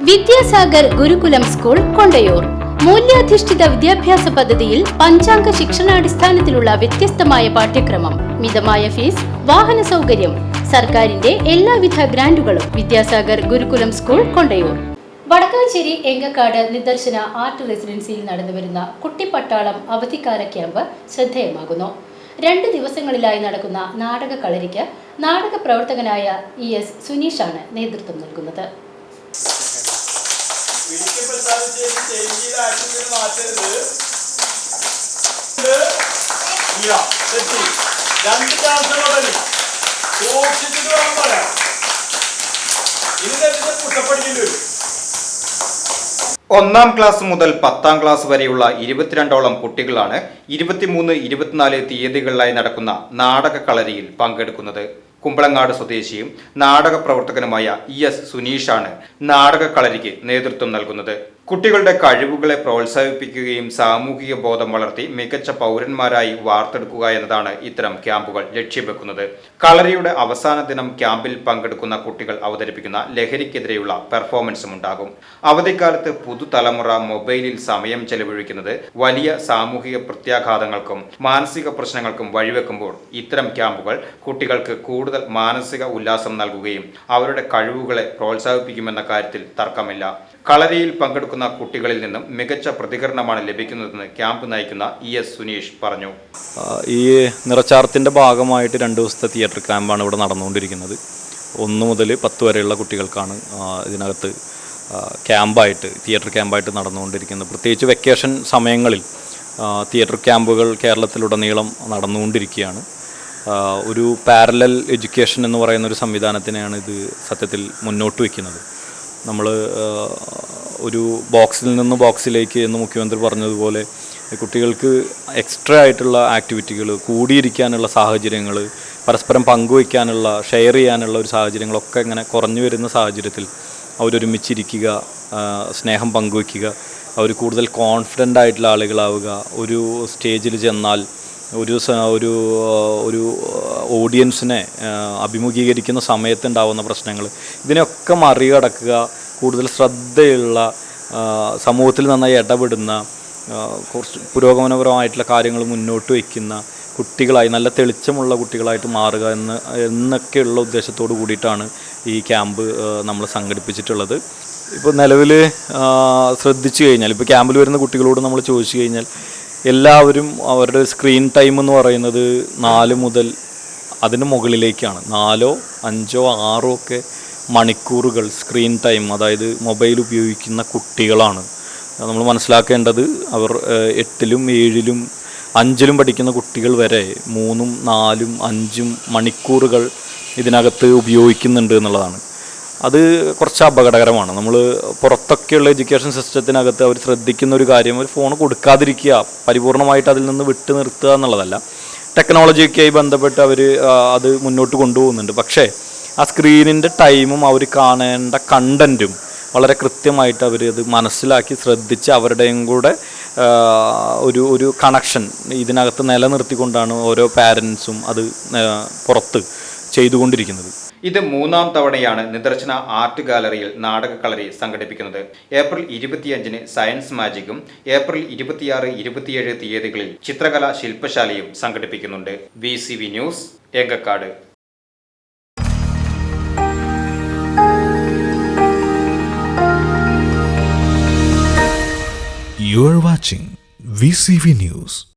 വിദ്യാസാഗർ ഗുരുകുലം school Kondayur മൂല്യാധിഷ്ഠിത വിദ്യാഭ്യാസ പദ്ധതിയിൽ പഞ്ചാംഗ ശിക്ഷണാടിസ്ഥാനത്തിലുള്ള വ്യത്യസ്തമായ പാഠ്യക്രമം, മിതമായ ഫീസ്, വാഹന സൗകര്യം, സർക്കാരിന്റെ എല്ലാവിധ ഗ്രാന്റുകളും. വിദ്യാസാഗർ ഗുരുകുലം സ്കൂൾ കൊണ്ടയൂർ. വടക്കാഞ്ചേരി എങ്കക്കാട് നിദർശന ആർട്ട് റെസിഡൻസിയിൽ നടന്നുവരുന്ന കുട്ടിപ്പട്ടാളം അവധിക്കാല ക്യാമ്പ് ശ്രദ്ധേയമാകുന്നു. 2 ദിവസങ്ങളിലായി നടക്കുന്ന നാടക കളരിക്ക് നാടക പ്രവർത്തകനായ ES സുനീഷാണ് നേതൃത്വം നൽകുന്നത്. ഒന്നാം ക്ലാസ് മുതൽ 10ാം ക്ലാസ് വരെയുള്ള 22ഓളം കുട്ടികളാണ് 23, 24 തീയതികളിലായി നടക്കുന്ന നാടക കളരിയിൽ പങ്കെടുക്കുന്നത്. കുമ്പളങ്ങാട് സ്വദേശിയും നാടക പ്രവർത്തകനുമായ ES സുനീഷാണ് നാടക കളരിക്ക് നേതൃത്വം നൽകുന്നത്. കുട്ടികളുടെ കഴിവുകളെ പ്രോത്സാഹിപ്പിക്കുകയും സാമൂഹിക ബോധം വളർത്തി മികച്ച പൗരന്മാരായി വാർത്തെടുക്കുക എന്നതാണ് ഇത്തരം ക്യാമ്പുകൾ ലക്ഷ്യം വെക്കുന്നത്. കളരിയുടെ അവസാന ദിനം ക്യാമ്പിൽ പങ്കെടുക്കുന്ന കുട്ടികൾ അവതരിപ്പിക്കുന്ന ലഹരിക്കെതിരെയുള്ള പെർഫോമൻസും ഉണ്ടാകും. അവധിക്കാലത്ത് പുതുതലമുറ മൊബൈലിൽ സമയം ചെലവഴിക്കുന്നത് വലിയ സാമൂഹിക പ്രത്യാഘാതങ്ങൾക്കും മാനസിക പ്രശ്നങ്ങൾക്കും വഴിവെക്കുമ്പോൾ ഇത്തരം ക്യാമ്പുകൾ കുട്ടികൾക്ക് കൂടുതൽ മാനസിക ഉല്ലാസം നൽകുകയും അവരുടെ കഴിവുകളെ പ്രോത്സാഹിപ്പിക്കുമെന്ന കാര്യത്തിൽ തർക്കമില്ല. കളരിയിൽ പങ്കെടുക്കുന്ന കുട്ടികളിൽ നിന്നും മികച്ച പ്രതികരണമാണ് ലഭിക്കുന്നതെന്ന് ക്യാമ്പ് നയിക്കുന്ന ES സുനീഷ് പറഞ്ഞു. ഈ നിറച്ചാർത്തിൻ്റെ ഭാഗമായിട്ട് 2 ദിവസത്തെ തിയേറ്റർ ക്യാമ്പാണ് ഇവിടെ നടന്നുകൊണ്ടിരിക്കുന്നത്. 1 മുതൽ 10 വരെയുള്ള കുട്ടികൾക്കാണ് ഇതിനകത്ത് തിയേറ്റർ ക്യാമ്പായിട്ട് നടന്നുകൊണ്ടിരിക്കുന്നത്. പ്രത്യേകിച്ച് വെക്കേഷൻ സമയങ്ങളിൽ തിയേറ്റർ ക്യാമ്പുകൾ കേരളത്തിലുടനീളം നടന്നുകൊണ്ടിരിക്കുകയാണ്. ഒരു പാരലൽ എഡ്യൂക്കേഷൻ എന്ന് പറയുന്ന ഒരു സംവിധാനത്തിനെയാണ് ഇത് സത്യത്തിൽ മുന്നോട്ട് വയ്ക്കുന്നത്. നമ്മൾ ഒരു ബോക്സിൽ നിന്ന് ബോക്സിലേക്ക് എന്ന് മുഖ്യമന്ത്രി പറഞ്ഞതുപോലെ കുട്ടികൾക്ക് എക്സ്ട്രാ ആയിട്ടുള്ള ആക്ടിവിറ്റികൾ, കൂടിയിരിക്കാനുള്ള സാഹചര്യങ്ങൾ, പരസ്പരം പങ്കുവയ്ക്കാനുള്ള, ഷെയർ ചെയ്യാനുള്ള ഒരു സാഹചര്യങ്ങളൊക്കെ ഇങ്ങനെ കുറഞ്ഞു വരുന്ന സാഹചര്യത്തിൽ അവരൊരുമിച്ചിരിക്കുക, സ്നേഹം പങ്കുവയ്ക്കുക, അവർ കൂടുതൽ കോൺഫിഡൻ്റ് ആയിട്ടുള്ള ആളുകളാവുക, ഒരു സ്റ്റേജിൽ ചെന്നാൽ ഒരു ഓഡിയൻസിനെ അഭിമുഖീകരിക്കുന്ന സമയത്തുണ്ടാവുന്ന പ്രശ്നങ്ങൾ, ഇതിനൊക്കെ മറികടക്കുക, കൂടുതൽ ശ്രദ്ധയുള്ള, സമൂഹത്തിൽ നന്നായി ഇടപെടുന്ന, കുറച്ച് പുരോഗമനപരമായിട്ടുള്ള കാര്യങ്ങൾ മുന്നോട്ട് വയ്ക്കുന്ന കുട്ടികളായി, നല്ല തെളിച്ചമുള്ള കുട്ടികളായിട്ട് മാറുക എന്നൊക്കെയുള്ള ഉദ്ദേശത്തോടു കൂടിയിട്ടാണ് ഈ ക്യാമ്പ് നമ്മൾ സംഘടിപ്പിച്ചിട്ടുള്ളത്. ഇപ്പോൾ നിലവിൽ ശ്രദ്ധിച്ചു കഴിഞ്ഞാൽ, ഇപ്പോൾ ക്യാമ്പിൽ വരുന്ന കുട്ടികളോട് നമ്മൾ ചോദിച്ചു കഴിഞ്ഞാൽ എല്ലാവരും അവരുടെ സ്ക്രീൻ ടൈം എന്ന് പറയുന്നത് 4 മുതൽ അതിന് മുകളിലേക്കാണ്. 4, 5, 6 ഒക്കെ മണിക്കൂറുകൾ സ്ക്രീൻ ടൈം, അതായത് മൊബൈൽ ഉപയോഗിക്കുന്ന കുട്ടികളാണ്. നമ്മൾ മനസ്സിലാക്കേണ്ടത് അവർ 8ലും 7ലും 5ലും പഠിക്കുന്ന കുട്ടികൾ വരെ 3, 4, 5 മണിക്കൂറുകൾ ഇതിനകത്ത് ഉപയോഗിക്കുന്നുണ്ട് എന്നുള്ളതാണ്. അത് കുറച്ച് അപകടകരമാണ്. നമ്മൾ പുറത്തൊക്കെയുള്ള എഡ്യൂക്കേഷൻ സിസ്റ്റത്തിനകത്ത് അവർ ശ്രദ്ധിക്കുന്ന ഒരു കാര്യം, ഒരു ഫോൺ കൊടുക്കാതിരിക്കുക, പരിപൂർണമായിട്ട് അതിൽ നിന്ന് വിട്ടു നിർത്തുക എന്നുള്ളതല്ല. ടെക്നോളജിയൊക്കെയായി ബന്ധപ്പെട്ട് അവർ അത് മുന്നോട്ട് കൊണ്ടുപോകുന്നുണ്ട്. പക്ഷേ ആ സ്ക്രീനിൻ്റെ ടൈമും അവർ കാണേണ്ട കണ്ടൻറ്റും വളരെ കൃത്യമായിട്ട് അവർ അത് മനസ്സിലാക്കി ശ്രദ്ധിച്ച് അവരുടെയും കൂടെ ഒരു കണക്ഷൻ ഇതിനകത്ത് നിലനിർത്തിക്കൊണ്ടാണ് ഓരോ പാരൻസും അത് പുറത്ത് ചെയ്തുകൊണ്ടിരിക്കുന്നത്. ഇത് 3ാം തവണയാണ് നിദർശന ആർട്ട് ഗാലറിയിൽ നാടക കളരി സംഘടിപ്പിക്കുന്നത്. ഏപ്രിൽ 25-ന് സയൻസ് മാജിക്കും ഏപ്രിൽ 26, 27 തീയതികളിൽ ചിത്രകലാ ശില്പശാലയും സംഘടിപ്പിക്കുന്നുണ്ട്. VCV news, Enkakkad. You are watching VCV News.